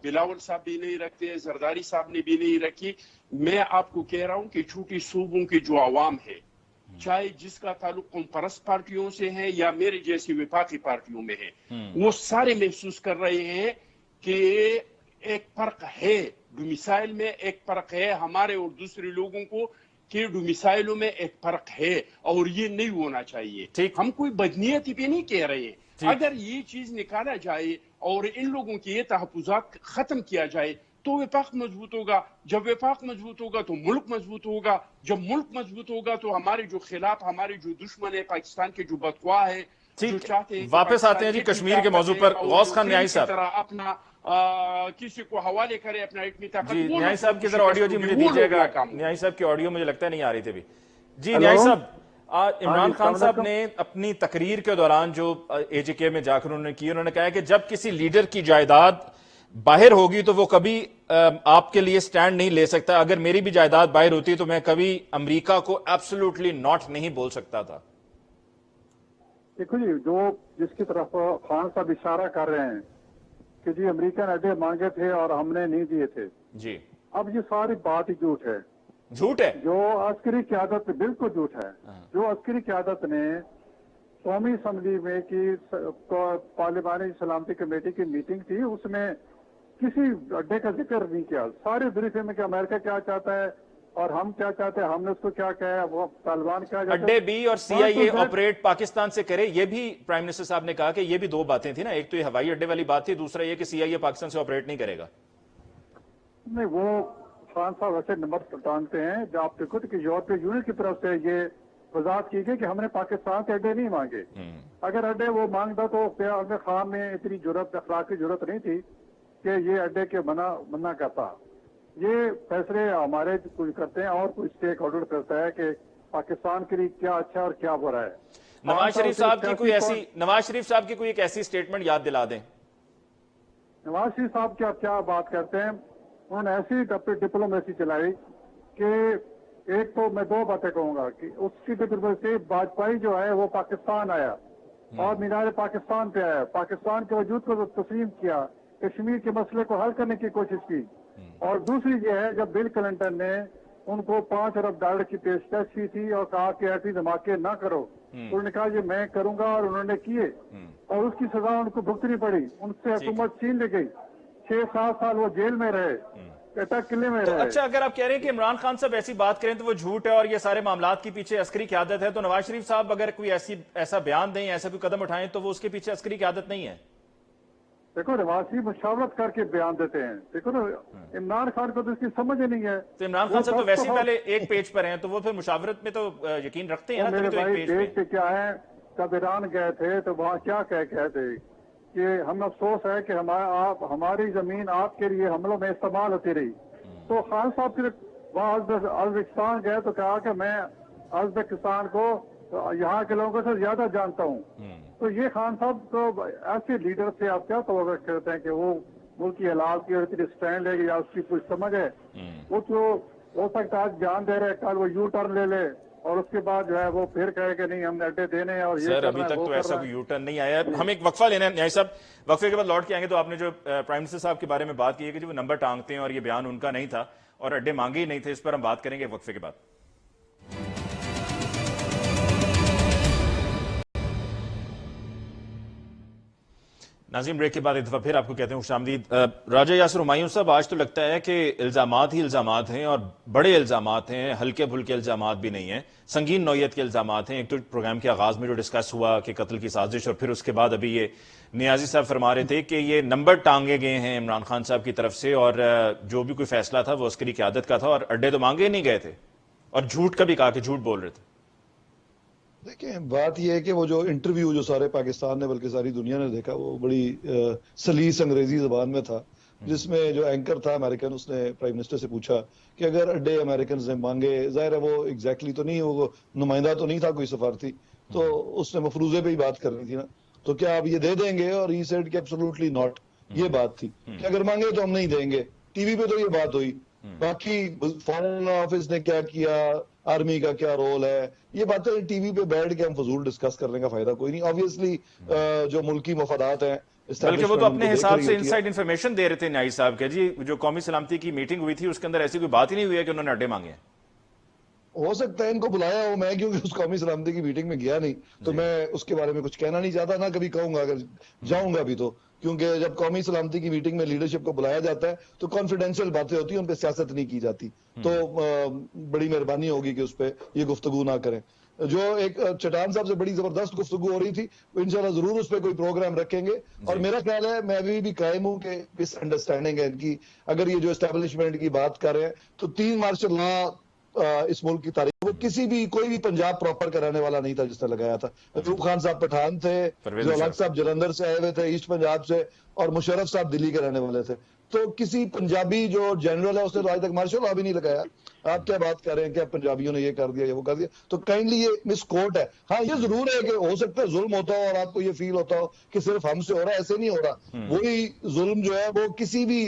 बिलावल साहब भी नहीं रखते, जरदारी साहब ने भी नहीं रखी। मैं आपको कह रहा हूं कि छोटी सूबों की जो आवाम है, चाहे जिसका ताल्लुक कौम परस्त पार्टियों से है या मेरे जैसी विफाकी पार्टियों में है, वो सारे महसूस कर रहे हैं कि एक फर्क है डोमिसाइल में, एक फर्क है हमारे और दूसरे लोगों को कि डोमिसाइलों में एक फर्क है, और ये नहीं होना चाहिए। हम कोई बदनीयती भी नहीं कह रहे हैं। अगर ये चीज निकाला जाए और इन लोगों की ये तहफ़्फ़ुज़ात खत्म किया जाए तो विफाक मजबूत होगा। जब विफाक मजबूत होगा तो मुल्क मजबूत होगा। जब मुल्क मजबूत होगा तो हमारे जो खिलाफ, हमारे जो दुश्मन है, पाकिस्तान के जो बदख्वाह है, जो चाहते हैं वापस आते हैं जी कश्मीर के मौजू पर। गौस खान न्याई साहब अपना किसी को हवाले करे अपना इतनी ताकत। जी न्याई साहब की जरा ऑडियो जी मुझे दीजिएगा। न्याई साहब की ऑडियो मुझे लगता है नहीं आ रही थी अभी। जी न्याई साहब, इमरान खान साहब ने अपनी तकरीर के दौरान जो एजेके में जाकर उन्होंने की, उन्होंने कहा कि जब किसी लीडर की जायदाद बाहर होगी तो वो कभी आपके लिए स्टैंड नहीं ले सकता। अगर मेरी भी जायदाद बाहर होती तो मैं कभी अमेरिका को एब्सोल्युटली नॉट नहीं बोल सकता था। देखो जी, जो जिसकी तरफ खान साहब इशारा कर रहे हैं कि जी अमेरिकन अड्डे मांगे थे और हमने नहीं दिए थे जी, अब ये सारी बात ही झूठ है। झूठ है जो अस्करी क़यादत बिल्कुल झूठ है। जो अस्करी क़यादत ने कौमी असम्बली में की पार्लिमानी सलामती कमेटी की मीटिंग थी, उसमें किसी अड्डे का जिक्र नहीं किया। सारे ब्रीफिंग में कि अमेरिका क्या चाहता है और हम क्या चाहते हैं, हमने उसको क्या कहा, वो तालिबान क्या चाहते हैं। अड्डे बी और सीआईए ऑपरेट पाकिस्तान से करे, ये भी प्राइम मिनिस्टर साहब ने कहा कि ये भी दो बातें थी ना, एक तो ये हवाई अड्डे वाली बात थी, दूसरा ये कि सीआईए पाकिस्तान से ऑपरेट नहीं करेगा। नहीं, वो खान साहब ऐसे नंबर टांगते हैं। जब आप देखो कि यूरोपीय यूनियन की तरफ से ये वजाहत की गई कि हमने पाकिस्तान से अड्डे नहीं मांगे। अगर अड्डे वो मांगता तो आमिर खान में इतनी जरूरत, अखलाकी जरूरत नहीं थी कि ये अड्डे के मना करता। ये फैसले हमारे कुछ करते हैं और कुछ स्टेक होल्डर करता है कि पाकिस्तान के लिए क्या अच्छा और क्या बुरा है। नवाज शरीफ साहब की कोई एक ऐसी स्टेटमेंट याद दिला दें। नवाज शरीफ साहब क्या बात करते हैं, उन्होंने ऐसी डिप्लोमेसी चलाई कि एक तो मैं दो बातें कहूंगा कि उसकी डिप्लोमेसी, वाजपेयी जो है वो पाकिस्तान आया और मीनार पाकिस्तान पे आया, पाकिस्तान के वजूद को तस्लीम किया, कश्मीर के मसले को हल करने की कोशिश की। और दूसरी ये है, जब बिल क्लिंटन ने उनको $5 अरब की पेशकश की थी और कहा कि ऐसी धमाके ना करो, तो उन्होंने कहा ये मैं करूंगा और उन्होंने किए और उसकी सजा उनको भुगतनी पड़ी। उनसे हुकूमत छीन ली गई, 6-7 साल वो जेल में रहे, किले में रहे। अच्छा, अगर आप कह रहे हैं कि इमरान खान साहब ऐसी बात करें तो वो झूठ है और ये सारे मामलात के पीछे अस्करी क़यादत है, तो नवाज शरीफ साहब अगर कोई ऐसा बयान दें, ऐसा कोई कदम उठाएं, तो वो उसके पीछे अस्करी क़यादत नहीं है। देखो, नवाज शरीफ मुशावरत करके बयान देते हैं। देखो ना, इमरान खान को तो इसकी समझ ही नहीं है। तो इमरान खान साहब तो वैसे ही पहले एक पेज पर हैं, तो वो फिर मुशावरत में तो यकीन रखते हैं ना। मेरे भाई देख के क्या है, जब ईरान गए थे तो वहाँ क्या कह गए थे कि हम अफसोस है कि हमारी जमीन आपके लिए हमलों में इस्तेमाल होती रही। तो खान साहब फिर वहाँ उज़्बेकिस्तान गए तो कहा कि मैं उज़्बेकिस्तान को यहाँ के लोगों से ज्यादा जानता हूँ। तो ये खान साहब तो ऐसे लीडर से आप क्या तवक्को करते हैं कि वो मुल्क की हालात की स्टैंड लेगी या उसकी कुछ समझ है? वो तो हो सकता है आज बयान दे रहे, कल वो यू टर्न ले ले और उसके बाद जो है वो फिर कहे कि नहीं हमने अड्डे देने हैं। और ये सर अभी तक तो ऐसा कोई यू टर्न नहीं आया। हम एक वक्फा लेना है न्याय साहब, वक्फे के बाद लौट के आएंगे। तो आपने जो प्राइम मिनिस्टर साहब के बारे में बात की है कि जो नंबर टांगते हैं और ये बयान उनका नहीं था और अड्डे मांगे ही नहीं थे, इस पर हम बात करेंगे वक्फे के बाद। नाज़रीन, ब्रेक के बाद एक दफा फिर आपको कहते हैं खुशामदीद। राजा यासिर हुमायूं साहब, आज तो लगता है कि इल्जामात ही इल्जामात हैं और बड़े इल्जामात हैं, हल्के फुल्के इल्जामात भी नहीं हैं, संगीन नौयत के इल्जामात हैं। एक तो प्रोग्राम के आगाज में जो डिस्कस हुआ कि कत्ल की साजिश, और फिर उसके बाद अभी ये नियाजी साहब फरमा रहे थे कि ये नंबर टांगे गए हैं इमरान खान साहब की तरफ से और जो भी कोई फैसला था वो अस्करी क़यादत का था और अड्डे तो मांगे नहीं गए थे और झूठ का भी कहा कि झूठ बोल रहे थे। देखिए, बात यह है कि वो जो इंटरव्यू जो सारे पाकिस्तान ने बल्कि सारी दुनिया ने देखा, वो बड़ी सलीस अंग्रेजी जबान में था, जिसमें जो एंकर था अमेरिकन, उसने प्राइम मिनिस्टर से पूछा कि अगर अड्डे अमेरिकन ने मांगे, जाहिर है वो एग्जैक्टली तो नहीं, वो नुमाइंदा तो नहीं था कोई सफारती, तो उसने मफरूजे पे ही बात करनी थी ना, तो क्या आप ये दे देंगे? और ही सेड कि एब्सोल्युटली नॉट, ये बात थी कि अगर मांगे तो हम नहीं देंगे। टीवी पे तो ये बात हुई, बाकी फॉरेन ऑफिस ने क्या किया, आर्मी का क्या रोल है, ये बातें टीवी पे बैठ के हम फजूल डिस्कस करने का फायदा कोई नहीं। ऑब्वियसली जो मुल्की मफादात हैं, बल्कि वो तो अपने हिसाब से इनसाइड इन्फॉर्मेशन दे रहे थे न्याई साहब के जी। जो कौमी सलामती की मीटिंग हुई थी उसके अंदर ऐसी कोई बात ही नहीं हुई है कि उन्होंने अड्डे मांगे। हो सकता है इनको बुलाया हो, मैं क्योंकि उस कौमी सलामती की मीटिंग में गया नहीं, तो मैं उसके बारे में कुछ कहना नहीं चाहता, ना कभी कहूंगा अगर जाऊंगा भी तो, क्योंकि जब कौमी सलामती की मीटिंग में लीडरशिप को बुलाया जाता है तो कॉन्फिडेंशियल बातें होती हैं, उन पर सियासत नहीं की जाती। तो बड़ी मेहरबानी होगी कि उस पर ये गुफ्तगू ना करें। जो एक चटान साहब से बड़ी जबरदस्त गुफ्तगू हो रही थी, इंशाल्लाह जरूर उस पर कोई प्रोग्राम रखेंगे। और मेरा ख्याल है, मैं अभी भी कायम हूं कि मिसअंडरस्टैंडिंग है इनकी। अगर ये जो एस्टेब्लिशमेंट की बात कर रहे हैं तो 3 मार्शल लॉ اس ملک کی تاریخ. وہ کسی بھی کوئی بھی پنجاب پراپر کا رہنے والا نہیں تھا جس نے لگایا تھا. ایوب خان صاحب پٹھان تھے, جو الگ صاحب جلندھر سے آئے ہوئے تھے ایسٹ پنجاب سے, اور مشرف صاحب دلی کے رہنے والے تھے. تو کسی پنجابی جو جنرل ہے اس نے تو آج تک مارشل لا بھی نہیں لگایا. آپ کیا بات کر رہے ہیں کہ اب پنجابیوں نے یہ کر دیا یا وہ کر دیا؟ تو کائنڈلی یہ مس کوٹ ہے. ہاں یہ ضرور ہے کہ ہو سکتا ہے ظلم ہوتا ہو اور آپ کو یہ فیل ہوتا ہو کہ صرف ہم سے ہو رہا ہے. ایسے نہیں ہو رہا. وہی ظلم جو ہے وہ کسی بھی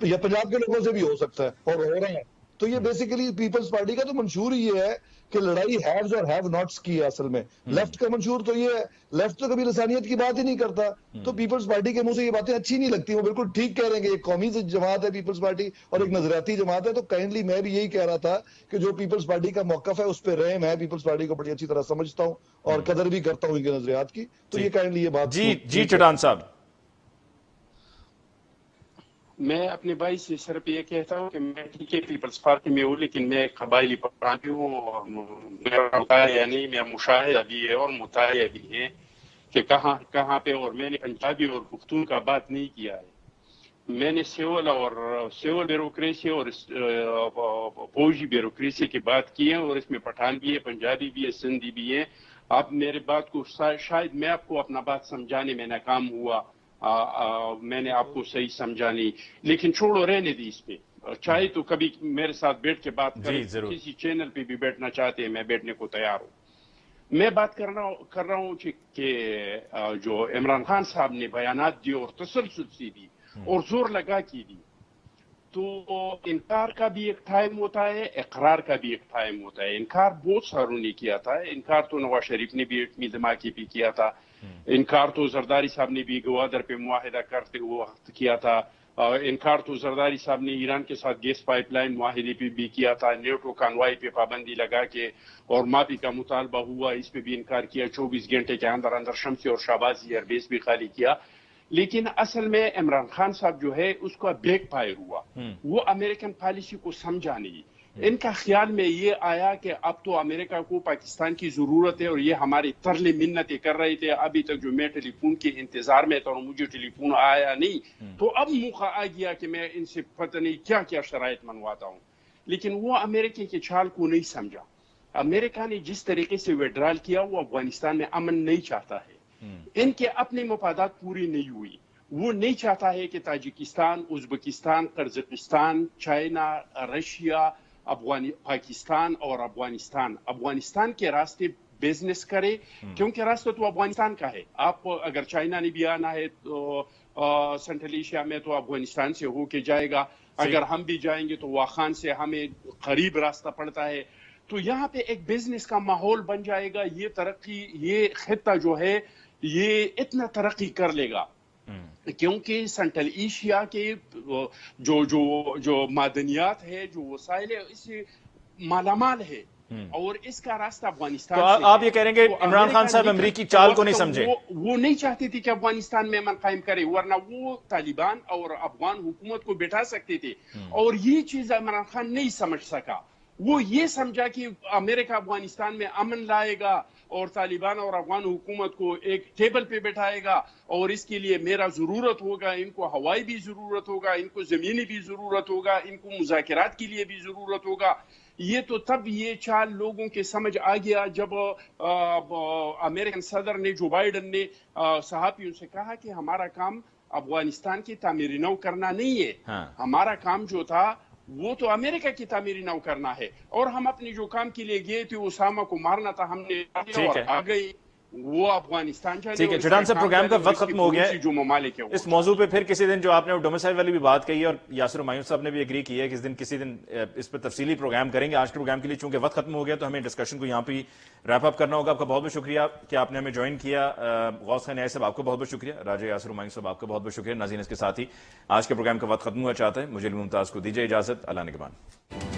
یا پنجاب کے لوگوں سے بھی ہو سکتا ہے اور ہو رہا ہے. تو یہ بیسیکلی پیپلز پارٹی کا تو منشور ہی یہ ہے کہ لڑائی ہیوز اور ہیو ناٹس کی ہے اصل میں. لیفٹ کا منشور تو یہ ہے, لیفٹ تو کبھی لسانیت کی بات ہی نہیں کرتا. تو پیپلز پارٹی کے منہ سے یہ باتیں اچھی نہیں لگتی. وہ بالکل ٹھیک کہہ رہے ہیں کہ ایک قومی جماعت ہے پیپلز پارٹی اور ایک نظریاتی جماعت ہے. تو کائنڈلی میں بھی یہی کہہ رہا تھا کہ جو پیپلز پارٹی کا موقف ہے اس پہ رہے. میں پیپلز پارٹی کو بڑی اچھی طرح سمجھتا ہوں اور قدر بھی کرتا ہوں ان کے نظریات کی. تو یہ کائنڈلی یہ بات. جی چٹان صاحب, میں اپنے بھائی سے صرف یہ کہتا ہوں کہ میں ٹھیک ہے پیپلز پارٹی میں ہوں, لیکن میں قبائلی پارٹی ہوں. میرا مطالعہ نہیں, میرا مشاہدہ بھی ہے اور مطالعہ بھی ہے کہ کہاں پہ. اور میں نے پنجابی اور پختون کا بات نہیں کیا ہے. میں نے سول بیوروکریسی اور فوجی بیوروکریسی کی بات کی ہے, اور اس میں پٹھان بھی ہے, پنجابی بھی ہے, سندھی بھی ہے. آپ میرے بات کو شاید میں آپ کو اپنا بات سمجھانے میں ناکام ہوا, میں نے آپ کو صحیح سمجھانی, لیکن چھوڑو رہنے دی اس پہ. چاہے تو کبھی میرے ساتھ بیٹھ کے بات کریں, کسی چینل پہ بھی بیٹھنا چاہتے ہیں میں بیٹھنے کو تیار ہوں. میں بات کر رہا ہوں کہ جو عمران خان صاحب نے بیانات دی اور تسلسل سے دی اور زور لگا کی دی, تو انکار کا بھی ایک ٹائم ہوتا ہے, اقرار کا بھی ایک ٹائم ہوتا ہے. انکار بہت ساروں نے کیا تھا. انکار تو نواز شریف نے بھی ایٹمی دھماکے بھی کیا تھا. انکار تو زرداری صاحب نے بھی گوادر پہ معاہدہ کرتے ہوئے وقت کیا تھا. انکار تو زرداری صاحب نے ایران کے ساتھ گیس پائپ لائن معاہدے پہ بھی کیا تھا. نیٹو کانوائی پہ پابندی لگا کے اور معافی کا مطالبہ ہوا, اس پہ بھی انکار کیا. 24 گھنٹے کے اندر اندر شمسی اور شہبازی ایئر بیس بھی خالی کیا. لیکن اصل میں عمران خان صاحب جو ہے اس کا بیک فائر ہوا. وہ امریکن پالیسی کو سمجھا نہیں. ان کا خیال میں یہ آیا کہ اب تو امریکہ کو پاکستان کی ضرورت ہے, اور یہ ہماری ترلے منتیں کر رہے تھے ابھی تک جو میں ٹیلی فون کے انتظار میں تھا اور مجھے ٹیلی فون آیا نہیں, تو اب موقع آ گیا کہ میں ان سے پتہ نہیں کیا کیا شرائط منواتا ہوں. لیکن وہ امریکہ کے چال کو نہیں سمجھا. امریکہ نے جس طریقے سے وڈرال کیا وہ افغانستان میں امن نہیں چاہتا ہے. ان کے اپنے مفادات پوری نہیں ہوئی. وہ نہیں چاہتا ہے کہ Tajikistan, Uzbekistan, Kyrgyzstan, China, Russia, Pakistan اور افغانستان کے راستے بزنس کرے, کیونکہ راستہ تو افغانستان کا ہے. آپ اگر چائنا نے بھی آنا ہے تو سنٹرل ایشیا میں تو افغانستان سے ہو کے جائے گا. اگر ہم بھی جائیں گے تو واخان سے ہمیں قریب راستہ پڑتا ہے. تو یہاں پہ ایک بزنس کا ماحول بن جائے گا. یہ ترقی, یہ خطہ جو ہے یہ اتنا ترقی کر لے گا کیونکہ سنٹرل ایشیا کے جو معدنیات ہے, جو وسائل ہے, اس سے مالا مال ہے, اور اس کا راستہ افغانستان سے. تو آپ یہ کہہ رہے ہیں کہ عمران خان صاحب امریکی چال کو نہیں سمجھے. وہ نہیں چاہتے تھے کہ افغانستان میں امن قائم کرے, ورنہ وہ طالبان اور افغان حکومت کو بٹھا سکتے تھے. اور یہ چیز عمران خان نہیں سمجھ سکا. وہ یہ سمجھا کہ امریکہ افغانستان میں امن لائے گا اور طالبان اور افغان حکومت کو ایک ٹیبل پہ بٹھائے گا, اور اس کے لیے میرا ضرورت ہوگا, ان کو ہوائی بھی ضرورت ہوگا, ان کو زمینی بھی ضرورت ہوگا, ان کو مذاکرات کے لیے بھی ضرورت ہوگا. یہ تو تب یہ چال لوگوں کے سمجھ آ گیا جب امریکن صدر نے, جو بائیڈن نے, صحافیوں سے کہا کہ ہمارا کام افغانستان کی تعمیر نو کرنا نہیں ہے. ہمارا کام جو تھا وہ تو امریکہ کی تعمیری نو کرنا ہے, اور ہم اپنے جو کام کے لیے گئے تھے اسامہ کو مارنا تھا, ہم نے اور آ گئی وہ افغانستان. ٹھیک ہے چٹان صاحب, پروگرام کا وقت ختم ہو گیا ہے. جو ممالک ہے اس موضوع پہ پھر کسی دن, جو آپ نے ڈومیسائل والی بھی بات کہی ہے اور یاسر ہمایوں صاحب نے بھی ایگری کی ہے کہ کسی دن اس پہ تفصیلی پروگرام کریں گے. آج کے پروگرام کے لیے چونکہ وقت ختم ہو گیا تو ہمیں ڈسکشن کو یہاں پہ ریپ اپ کرنا ہوگا. آپ کا بہت بہت شکریہ کہ آپ نے ہمیں جوائن کیا. غوث خان صاحب آپ کو بہت بہت شکریہ. راجہ یاسر ہمایوں صاحب آپ کا بہت بہت شکریہ. ناظرین اس کے ساتھ ہی آج کے پروگرام کا وقت ختم ہوا چاہتا ہے. مجھے ممتاز کو دیجیے اجازت. اللہ نگہبان.